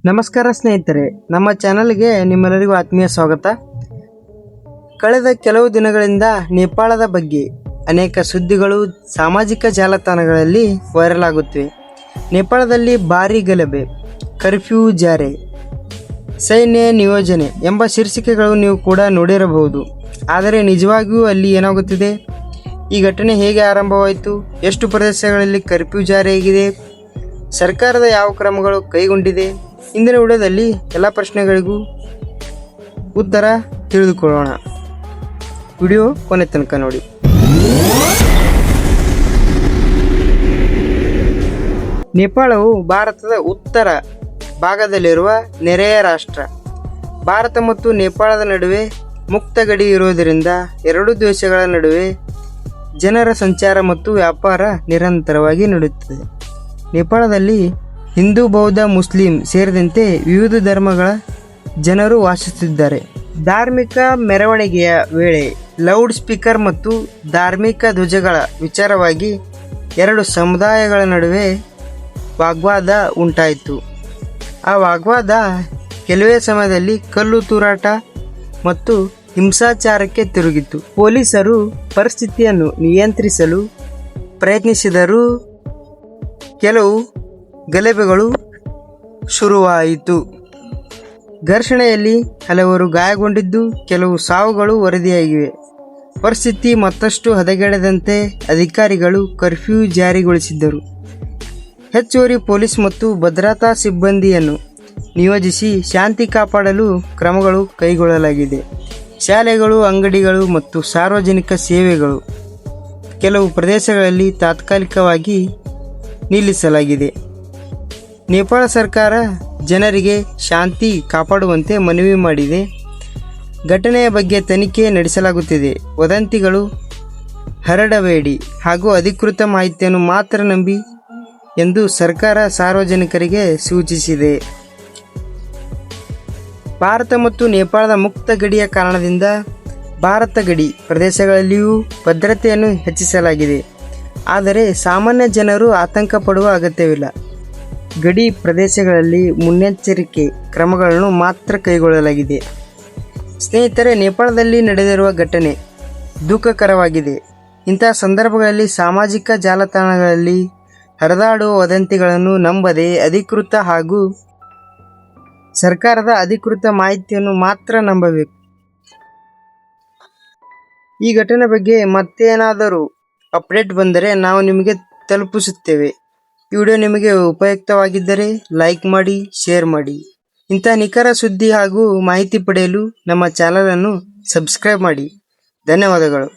ನಮಸ್ಕಾರ ಸ್ನೇಹಿತರೆ, ನಮ್ಮ ಚಾನಲ್ಗೆ ನಿಮ್ಮೆಲ್ಲರಿಗೂ ಆತ್ಮೀಯ ಸ್ವಾಗತ. ಕಳೆದ ಕೆಲವು ದಿನಗಳಿಂದ ನೇಪಾಳದ ಬಗ್ಗೆ ಅನೇಕ ಸುದ್ದಿಗಳು ಸಾಮಾಜಿಕ ಜಾಲತಾಣಗಳಲ್ಲಿ ವೈರಲ್ ಆಗುತ್ತಿವೆ. ನೇಪಾಳದಲ್ಲಿ ಭಾರೀ ಗಲಭೆ, ಕರ್ಫ್ಯೂ ಜಾರಿ, ಸೈನ್ಯ ನಿಯೋಜನೆ ಎಂಬ ಶೀರ್ಷಿಕೆಗಳು ನೀವು ಕೂಡ ನೋಡಿರಬಹುದು. ಆದರೆ ನಿಜವಾಗಿಯೂ ಅಲ್ಲಿ ಏನಾಗುತ್ತಿದೆ? ಈ ಘಟನೆ ಹೇಗೆ ಆರಂಭವಾಯಿತು? ಎಷ್ಟು ಪ್ರದೇಶಗಳಲ್ಲಿ ಕರ್ಫ್ಯೂ ಜಾರಿಯಾಗಿದೆ? ಸರ್ಕಾರದ ಯಾವ ಕ್ರಮಗಳು ಕೈಗೊಂಡಿದೆ? ಇಂದಿನ ವಿಡಿಯೋದಲ್ಲಿ ಎಲ್ಲ ಪ್ರಶ್ನೆಗಳಿಗೂ ಉತ್ತರ ತಿಳಿದುಕೊಳ್ಳೋಣ. ವಿಡಿಯೋ ಕೊನೆ ತನಕ ನೋಡಿ. ನೇಪಾಳವು ಭಾರತದ ಉತ್ತರ ಭಾಗದಲ್ಲಿರುವ ನೆರೆಯ ರಾಷ್ಟ್ರ. ಭಾರತ ಮತ್ತು ನೇಪಾಳದ ನಡುವೆ ಮುಕ್ತ ಗಡಿ ಇರುವುದರಿಂದ ಎರಡೂ ದೇಶಗಳ ನಡುವೆ ಜನರ ಸಂಚಾರ ಮತ್ತು ವ್ಯಾಪಾರ ನಿರಂತರವಾಗಿ ನಡೆಯುತ್ತದೆ. ನೇಪಾಳದಲ್ಲಿ ಹಿಂದೂ, ಬೌದ್ಧ, ಮುಸ್ಲಿಂ ಸೇರಿದಂತೆ ವಿವಿಧ ಧರ್ಮಗಳ ಜನರು ವಾಸಿಸುತ್ತಿದ್ದಾರೆ. ಧಾರ್ಮಿಕ ಮೆರವಣಿಗೆಯ ವೇಳೆ ಲೌಡ್ ಸ್ಪೀಕರ್ ಮತ್ತು ಧಾರ್ಮಿಕ ಧ್ವಜಗಳ ವಿಚಾರವಾಗಿ ಎರಡು ಸಮುದಾಯಗಳ ನಡುವೆ ವಾಗ್ವಾದ ಉಂಟಾಯಿತು. ಆ ವಾಗ್ವಾದ ಕೆಲವೇ ಸಮಯದಲ್ಲಿ ಕಲ್ಲು ತೂರಾಟ ಮತ್ತು ಹಿಂಸಾಚಾರಕ್ಕೆ ತಿರುಗಿತು. ಪೊಲೀಸರು ಪರಿಸ್ಥಿತಿಯನ್ನು ನಿಯಂತ್ರಿಸಲು ಪ್ರಯತ್ನಿಸಿದರೂ ಕೆಲವು ಗಲಭೆಗಳು ಶುರುವಾಯಿತು. ಘರ್ಷಣೆಯಲ್ಲಿ ಹಲವರು ಗಾಯಗೊಂಡಿದ್ದು, ಕೆಲವು ಸಾವುಗಳು ವರದಿಯಾಗಿವೆ. ಪರಿಸ್ಥಿತಿ ಮತ್ತಷ್ಟು ಹದಗೆಡದಂತೆ ಅಧಿಕಾರಿಗಳು ಕರ್ಫ್ಯೂ ಜಾರಿಗೊಳಿಸಿದ್ದರು. ಹೆಚ್ಚುವರಿ ಪೊಲೀಸ್ ಮತ್ತು ಭದ್ರತಾ ಸಿಬ್ಬಂದಿಯನ್ನು ನಿಯೋಜಿಸಿ ಶಾಂತಿ ಕಾಪಾಡಲು ಕ್ರಮಗಳು ಕೈಗೊಳ್ಳಲಾಗಿದೆ. ಶಾಲೆಗಳು, ಅಂಗಡಿಗಳು ಮತ್ತು ಸಾರ್ವಜನಿಕ ಸೇವೆಗಳು ಕೆಲವು ಪ್ರದೇಶಗಳಲ್ಲಿ ತಾತ್ಕಾಲಿಕವಾಗಿ ನಿಲ್ಲಿಸಲಾಗಿದೆ. ನೇಪಾಳ ಸರ್ಕಾರ ಜನರಿಗೆ ಶಾಂತಿ ಕಾಪಾಡುವಂತೆ ಮನವಿ ಮಾಡಿದೆ. ಘಟನೆಯ ಬಗ್ಗೆ ತನಿಖೆ ನಡೆಸಲಾಗುತ್ತಿದೆ. ವದಂತಿಗಳು ಹರಡಬೇಡಿ ಹಾಗೂ ಅಧಿಕೃತ ಮಾಹಿತಿಯನ್ನು ಮಾತ್ರ ನಂಬಿ ಎಂದು ಸರ್ಕಾರ ಸಾರ್ವಜನಿಕರಿಗೆ ಸೂಚಿಸಿದೆ. ಭಾರತ ಮತ್ತು ನೇಪಾಳದ ಮುಕ್ತ ಗಡಿಯ ಕಾರಣದಿಂದ ಭಾರತ ಗಡಿ ಪ್ರದೇಶಗಳಲ್ಲಿಯೂ ಭದ್ರತೆಯನ್ನು ಹೆಚ್ಚಿಸಲಾಗಿದೆ. ಆದರೆ ಸಾಮಾನ್ಯ ಜನರು ಆತಂಕ ಪಡುವ ಅಗತ್ಯವಿಲ್ಲ. ಗಡಿ ಪ್ರದೇಶಗಳಲ್ಲಿ ಮುನ್ನೆಚ್ಚರಿಕೆ ಕ್ರಮಗಳನ್ನು ಮಾತ್ರ ಕೈಗೊಳ್ಳಲಾಗಿದೆ. ಸ್ನೇಹಿತರೆ, ನೇಪಾಳದಲ್ಲಿ ನಡೆದಿರುವ ಘಟನೆ ದುಃಖಕರವಾಗಿದೆ. ಇಂತಹ ಸಂದರ್ಭಗಳಲ್ಲಿ ಸಾಮಾಜಿಕ ಜಾಲತಾಣಗಳಲ್ಲಿ ಹರಿದಾಡುವ ವದಂತಿಗಳನ್ನು ನಂಬದೆ ಅಧಿಕೃತ ಹಾಗೂ ಸರ್ಕಾರದ ಅಧಿಕೃತ ಮಾಹಿತಿಯನ್ನು ಮಾತ್ರ ನಂಬಬೇಕು. ಈ ಘಟನೆ ಬಗ್ಗೆ ಮತ್ತೇನಾದರೂ ಅಪ್ಡೇಟ್ ಬಂದರೆ ನಾವು ನಿಮಗೆ ತಲುಪಿಸುತ್ತೇವೆ. ಈ ವಿಡಿಯೋ ನಿಮಗೆ ಉಪಯುಕ್ತವಾಗಿದ್ದರೆ ಲೈಕ್ ಮಾಡಿ, ಶೇರ್ ಮಾಡಿ. ಇಂಥ ನಿಖರ ಸುದ್ದಿ ಹಾಗೂ ಮಾಹಿತಿ ಪಡೆಯಲು ನಮ್ಮ ಚಾನಲನ್ನು ಸಬ್ಸ್ಕ್ರೈಬ್ ಮಾಡಿ. ಧನ್ಯವಾದಗಳು.